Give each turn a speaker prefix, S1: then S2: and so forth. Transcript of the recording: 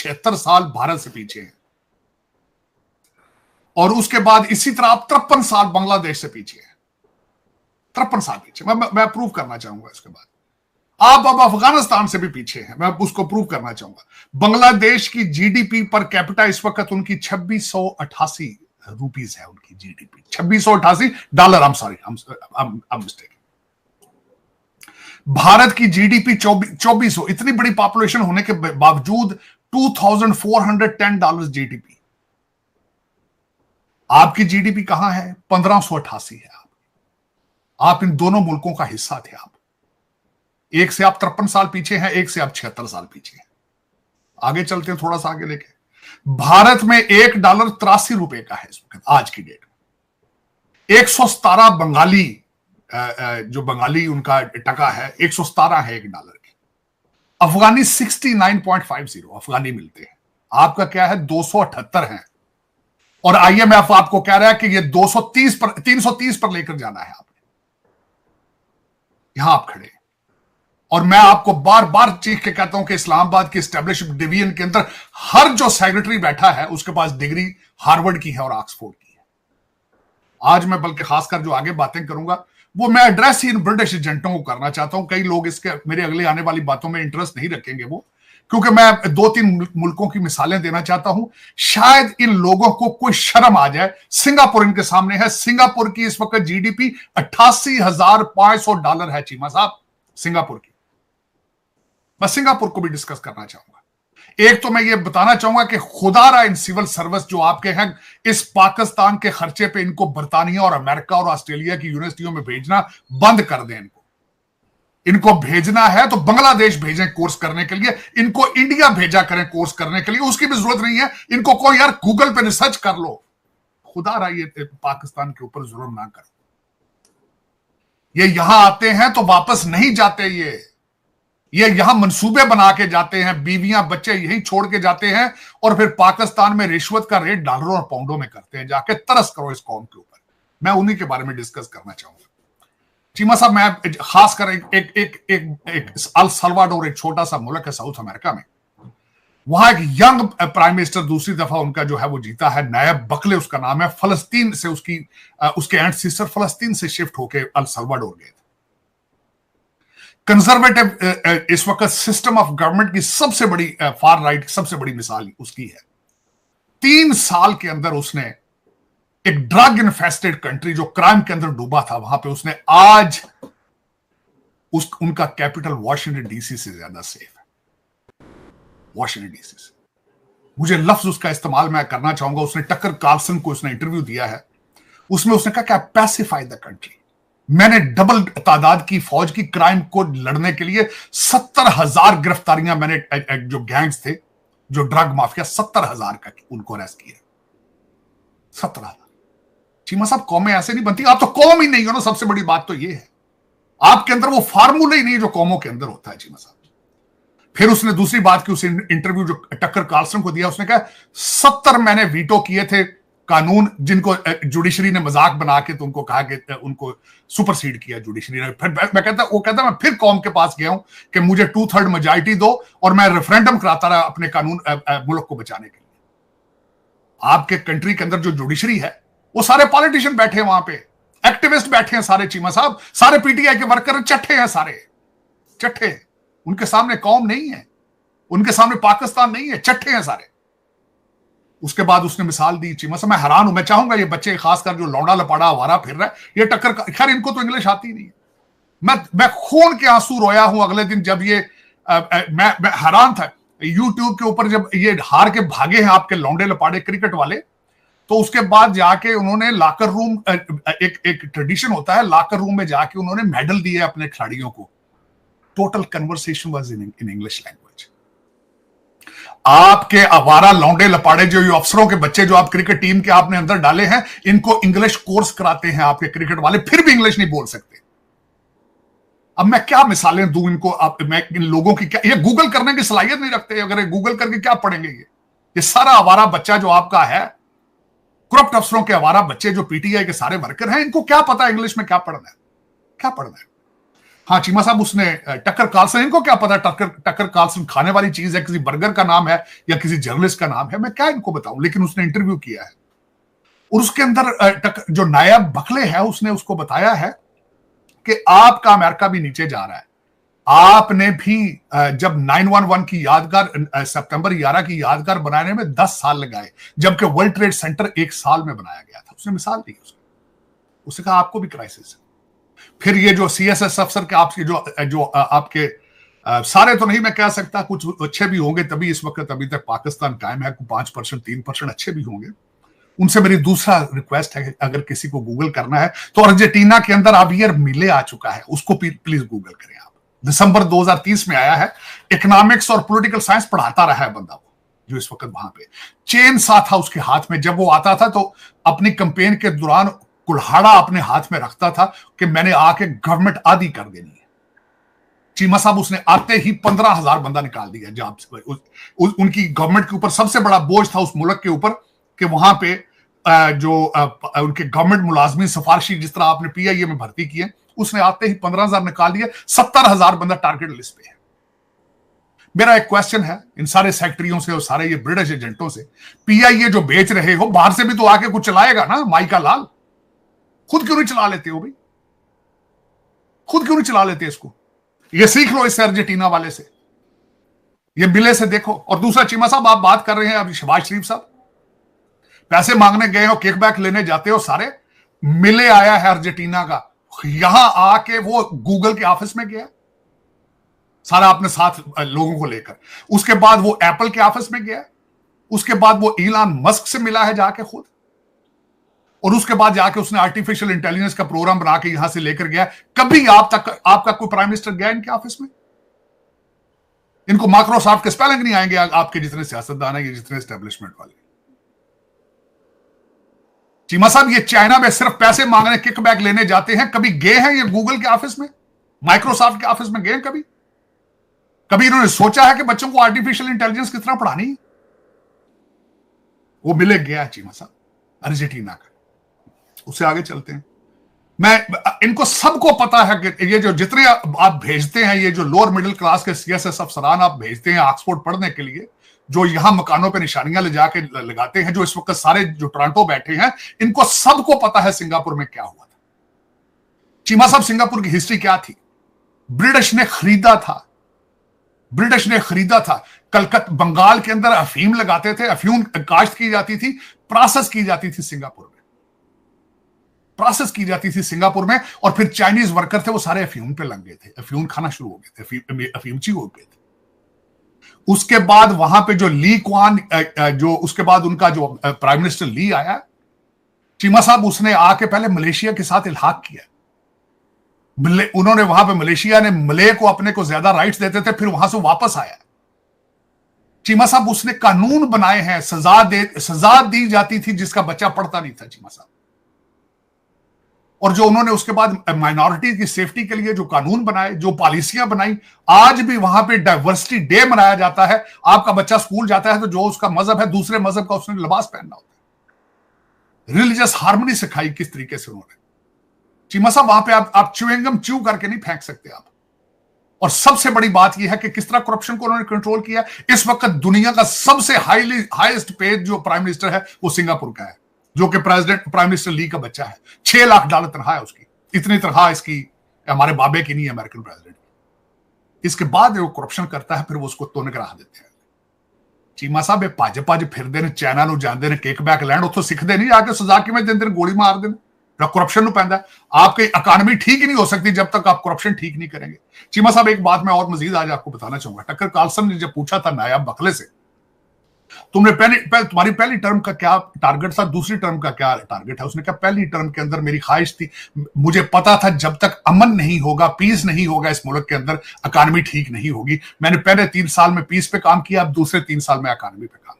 S1: 76 साल भारत से पीछे हैं, और उसके बाद इसी तरह आप 53 साल बांग्लादेश से पीछे हैं, 53 साल पीछे। मैं प्रूव करना चाहूंगा इसके बाद। आप अब अफगानिस्तान से भी पीछे हैं, मैं उसको प्रूव करना चाहूंगा। बांग्लादेश की जीडीपी पर कैपिटा इस वक्त उनकी 2688 रुपीस है, उनकी GDP 2688 dollar. I'm sorry, I'm mistaken। Bharat की जीडीपी 2400, इतनी बड़ी पॉपुलेशन होने के बावजूद $2410 जीडीपी। आपकी जीडीपी कहां है? 1588 है। आप इन दोनों मुल्कों का हिस्सा थे। आप एक से आप 53 साल पीछे हैं, एक से आप 76 साल पीछे हैं। आगे चलते हैं, थोड़ा सा आगे लेके। भारत में $1 83 रुपए का है इस वक्त, आज की डेट में। 117 बंगाली, जो बंगाली उनका टका है, 117 है $1 की। अफगानी 69.50 अफगानी मिलते हैं। आपका क्या है? 278 है। और IMF आपको कह रहा है कि ये 330 पर लेकर जाना है आपने। यहां आप खड़े हैं, और मैं आपको बार बार चीख के कहता हूं कि इस्लामाबाद की एस्टेब्लिश डिवीजन के अंदर हर जो सेक्रेटरी बैठा है उसके पास डिग्री हार्वर्ड की है और ऑक्सफोर्ड की है। आज मैं बल्कि खासकर जो आगे बातें करूंगा वो मैं एड्रेस ही इन ब्रिटिश एजेंटों को करना चाहता हूं। कई लोग इसके मेरे अगले आने वाली बातों में इंटरेस्ट नहीं रखेंगे वो, क्योंकि मैं 2-3 मुल्कों की मिसालें देना चाहता हूं। शायद इन लोगों को कोई शर्म आ जाए। सिंगापुर इनके सामने है। सिंगापुर की इस वक्त जीडीपी $88,500 है चीमा साहब, सिंगापुर की। मैं सिंगापुर को भी डिस्कस करना चाहूंगा। एक तो मैं ये बताना चाहूंगा कि खुदारा इन सिविल सर्विस जो आपके हैं, इस पाकिस्तान के खर्चे पे इनको बर्तानिया और अमेरिका और ऑस्ट्रेलिया की यूनिवर्सिटियों में भेजना बंद कर दें। इनको भेजना है तो बांग्लादेश भेजें कोर्स करने के लिए, इनको इंडिया भेजा करें कोर्स करने के लिए, उसकी भी जरूरत नहीं है। इनको कोई यार गूगल पे रिसर्च कर लो। खुदारा ये पाकिस्तान के ऊपर जुल्म ना करो। ये यहां आते हैं तो वापस नहीं जाते। ये यहां मंसूबे बना के जाते हैं, बीवियां बच्चे यहीं छोड़ के जाते हैं, और फिर पाकिस्तान में रिश्वत का रेट डॉलरों और पाउंडों में करते हैं। जाके तरस करो इस कौम के ऊपर। मैं उन्हीं के बारे में डिस्कस करना चाहूंगा। चीमा साहब, मैं खासकर एक अल सल्वाडोर, एक छोटा सा मुल्क है साउथ अमेरिका में, वहां एक यंग प्राइम मिनिस्टर दूसरी दफा उनका जो है वो जीता है, नायब बकले उसका नाम है। फलस्तीन से उसके एंसेस्टर फलस्तीन से शिफ्ट होकर अल सल्वाडोर गए थे। कंजर्वेटिव इस वक्त सिस्टम ऑफ गवर्नमेंट की सबसे बड़ी फार राइट सबसे बड़ी मिसाल उसकी है। 3 साल के अंदर उसने एक ड्रग इन्फेस्टेड कंट्री जो क्राइम के अंदर डूबा था, वहां पे उसने आज उनका कैपिटल वॉशिंगटन डीसी से ज्यादा सेफ है। वॉशिंगटन डीसी से, मुझे लफ्ज उसका इस्तेमाल मैं करना चाहूंगा, उसने टक्कर कार्लसन को उसने इंटरव्यू दिया है, उसमें उसने कहा कि पैसिफाई द कंट्री। मैंने डबल तादाद की फौज की क्राइम को लड़ने के लिए 70,000 गिरफ्तारियां मैंने, जो गैंग्स थे, जो ड्रग माफिया, 70,000 का उनको अरेस्ट किया। 70,000। चीमा साहब, कौमें ऐसे नहीं बनती। आप तो कौम ही नहीं हो ना, सबसे बड़ी बात तो ये है। आपके अंदर वो फार्मूला ही नहीं जो कौमों के अंदर होता है चीमा साहब। फिर उसने दूसरी बात की, उस इंटरव्यू जो टक्कर कार्लसन को दिया, उसने कहा 70 मैंने वीटो किए थे कानून, जिनको जुडिशरी ने मजाक बना के तो उनको कहा कि उनको सुपरसीड किया जुडिशरी ने। फिर वो कहता मैं फिर कौम के पास गया हूं कि मुझे 2/3 मेजॉरिटी दो और मैं रेफरेंडम कराता रहा अपने कानून मुल्क को बचाने के लिए। आपके कंट्री के अंदर जो जुडिशरी है वो सारे पॉलिटिशियन बैठे हैं, वहां पे एक्टिविस्ट बैठे हैं सारे चीमा साहब, सारे पीटीआई के वर्कर चट्ठे हैं, सारे चट्ठे। उनके सामने कौम नहीं है, उनके सामने पाकिस्तान नहीं है, चट्ठे हैं सारे। उसके बाद उसने मिसाल दी चीमा साहब, मैं हैरान हूं। मैं चाहूंगा ये बच्चे, खासकर जो लौंडा लपाड़ा आवारा फिर रहा है, ये टक्कर, खैर इनको तो इंग्लिश आती नहीं है। मैं खून के आंसू रोया हूं अगले दिन जब ये मैं हैरान था यूट्यूब के ऊपर, जब ये हार के भागे हैं आपके लौंडे लपाड़े क्रिकेट वाले, तो उसके बाद जाके उन्होंने लॉकर रूम, एक ट्रेडिशन होता है, लॉकर रूम में जाके उन्होंने मेडल दिए अपने खिलाड़ियों को। Total conversation was in English language. आपके आवारा लौंडे लपाड़े जो ये अफसरों के बच्चे जो आप क्रिकेट टीम के आपने अंदर डाले हैं, इनको इंग्लिश कोर्स कराते हैं आपके क्रिकेट वाले, फिर भी इंग्लिश नहीं बोल सकते। अब मैं क्या मिसालें दूं इनको, मैं इन लोगों की क्या, ये गूगल करने की सलाहियत नहीं रखते। अगर ये गूगल करके क्या पढ़ेंगे? ये सारा आवारा बच्चा जो आपका है, करप्ट अफसरों के आवारा बच्चे जो पीटीआई के सारे वर्कर हैं, इनको क्या पता इंग्लिश में क्या पढ़ना है, क्या पढ़ना है। हाँ चीमा साहब, उसने टक्कर कार्लसन, इनको क्या पता टक्कर कार्लसन खाने वाली चीज है, किसी बर्गर का नाम है या किसी जर्नलिस्ट का नाम है, मैं क्या इनको बताऊं, लेकिन उसने इंटरव्यू किया है और उसके अंदर जो नायब बखले है उसने उसको बताया है कि आपका अमेरिका भी नीचे जा रहा है। आपने भी जब 9/11 की यादगार, सितंबर 11 की यादगार बनाने में 10 साल लगाए, जबकि वर्ल्ड ट्रेड सेंटर 1 साल में बनाया गया था। उसने मिसाल दी उसने कहा आपको भी क्राइसिस है। फिर ये जो सीएसएस अफसर के आपके जो आपके सारे तो नहीं मैं कह सकता, कुछ अच्छे भी होंगे, तभी इस वक्त अभी तक पाकिस्तान कायम है, 5% 3% अच्छे भी होंगे। उनसे मेरी दूसरा रिक्वेस्ट है, अगर किसी को गूगल करना है तो अर्जेंटीना के अंदर अवियर मिले आ चुका है, उसको प्लीज गूगल करें आप। दिसंबर 2030 में आया है, इकोनॉमिक्स और पॉलिटिकल साइंस पढ़ाता रहा है बंदा, वो जो इस वक्त वहां पे चेन सा था उसके हाथ में। जब वो आता था तो अपनी कैंपेन के दौरान कुल्हाड़ा अपने हाथ में रखता था कि मैंने आके गवर्नमेंट आधी कर देनी है। चीमा साहब उसने आते ही 15,000 बंदा निकाल दिया जॉब से। उनकी गवर्नमेंट के ऊपर सबसे बड़ा बोझ था उस मुल्क के ऊपर कि वहां पे जो उनके गवर्नमेंट मुलाजमीन सिफारशी, जिस तरह आपने पीआईए में भर्ती किए, उसने आते ही 15,000 निकाल दिए। 70,000 बंदा टारगेट लिस्ट पे है। मेरा एक क्वेश्चन है इन सारे सेक्रेटरियों से और सारे ये ब्रिटिश एजेंटों से, पीआईए जो बेच रहे हो, बाहर से भी तो आके कुछ चलाएगा ना। माइका लाल खुद क्यों नहीं चला लेते हो भाई? खुद क्यों नहीं चला लेते इसको? ये सीख लो इस अर्जेंटीना वाले से, ये मिले से देखो। और दूसरा, चीमा साहब आप बात कर रहे हैं अभी शहबाज शरीफ साहब पैसे मांगने गए हो, किकबैक लेने जाते हो, सारे मिले आया है अर्जेंटीना का, यहां आके वो गूगल के ऑफिस में गया सारा अपने साथ लोगों को लेकर। उसके बाद वो एप्पल के ऑफिस में गया, उसके बाद वो इलान मस्क से मिला है जाके खुद, और उसके बाद जाके उसने आर्टिफिशियल इंटेलिजेंस का प्रोग्राम बना के यहां से लेकर गया। कभी आपका कोई प्राइम मिनिस्टर गया इनके ऑफिस में? इनको माइक्रोसॉफ्ट के स्पेलिंग नहीं आएंगे आपके जितने सियासतदान है, जितने एस्टेब्लिशमेंट वाले। चीमा साहब ये चाइना में सिर्फ पैसे मांगने, किकबैक लेने जाते हैं। कभी गए हैं ये गूगल के ऑफिस में, माइक्रोसॉफ्ट के ऑफिस में गए? कभी इन्होंने सोचा है कि बच्चों को आर्टिफिशियल इंटेलिजेंस किस तरह पढ़ानी है? वो मिले गया चीमा साहब अर्जेंटीना का। उससे आगे चलते हैं। इनको सबको पता है कि ये जो जितने आप भेजते हैं, ये जो लोअर मिडिल क्लास के सीएसएस अफसरान आप भेजते हैं ऑक्सफोर्ड पढ़ने के लिए, जो यहां मकानों पे निशानियां ले जाके लगाते हैं, जो इस वक्त सारे जो टोरंटो बैठे हैं, इनको सबको पता है सिंगापुर में क्या हुआ था। चीमा साहब सिंगापुर की हिस्ट्री क्या थी? ब्रिटिश ने खरीदा था। कलकत्ता बंगाल के अंदर अफीम लगाते थे, अफीम काश्त की जाती थी, प्रोसेस की जाती थी सिंगापुर में, और फिर चाइनीज वर्कर थे वो सारे अफीम पे लग गए थे, अफीम खाना शुरू हो गए थे, अफीमची हो गए थे। उसके बाद वहां पे जो ली क्वान, जो उसके बाद उनका जो प्राइम मिनिस्टर ली आया, चीमा साहब उसने आके पहले मलेशिया के साथ इल्हाक किया। उन्होंने वहां पे, मलेशिया ने मले को अपने को ज्यादा राइट्स देते थे, फिर वहां से वापस आया। चीमा साहब उसने कानून बनाए हैं, सजा दी जाती थी जिसका बच्चा पढ़ता नहीं था चीमा साहब। और जो उन्होंने उसके बाद माइनॉरिटी की सेफ्टी के लिए जो कानून बनाए, जो पॉलिसियां बनाई, आज भी वहां पे डाइवर्सिटी डे मनाया जाता है। आपका बच्चा स्कूल जाता है तो जो उसका मजहब है, दूसरे मजहब का उसने लिबास पहनना होता है। रिलीजियस हार्मनी सिखाई किस तरीके से उन्होंने। चीमा साहब वहां पे आप च्यूइंगम च्यू करके नहीं फेंक सकते आप। और सबसे बड़ी बात यह है कि किस तरह करप्शन को उन्होंने कंट्रोल किया। इस वक्त दुनिया का सबसे हाईएस्ट पेड जो प्राइम मिनिस्टर है वो सिंगापुर का है, जो कि प्राइम मिनिस्टर ली का बच्चा है। $6 लाख तनख्वाह है उसकी। इतनी तनख्वाह इसकी हमारे बाबे की नहीं है, अमेरिकन प्रेसिडेंट की। इसके बाद वो करप्शन करता है, फिर वो उसको तोड़ करा देते हैं। चीमा साहब भज फिरते हैं, चाइना ਨੂੰ ਜਾਂਦੇ ਨੇ किकबैक लैंड, ਉੱਥੋਂ ਸਿੱਖਦੇ नहीं, आके सजा किवें ਦਿੰਦੇ ਨੇ, गोली मार देने। करप्शन ਨੂੰ ਪੈਂਦਾ। आपकी इकोनॉमी ठीक ही नहीं हो सकती जब तक आप करप्शन ठीक नहीं करेंगे। चीमा साहब एक बात मैं और मजीद आज आपको बताना चाहूंगा। टक्कर कार्लसन ने जब पूछा था नायब बखले से, तुम्हारी पहली टर्म का क्या टारगेट था, दूसरी टर्म का क्या टारगेट है, उसने कहा पहली टर्म के अंदर मेरी ख्वाहिश थी, मुझे पता था जब तक अमन नहीं होगा, पीस नहीं होगा इस मुल्क के अंदर, इकोनॉमी ठीक नहीं होगी। मैंने पहले 3 साल में पीस पे काम किया, अब दूसरे 3 साल में इकोनॉमी पे काम।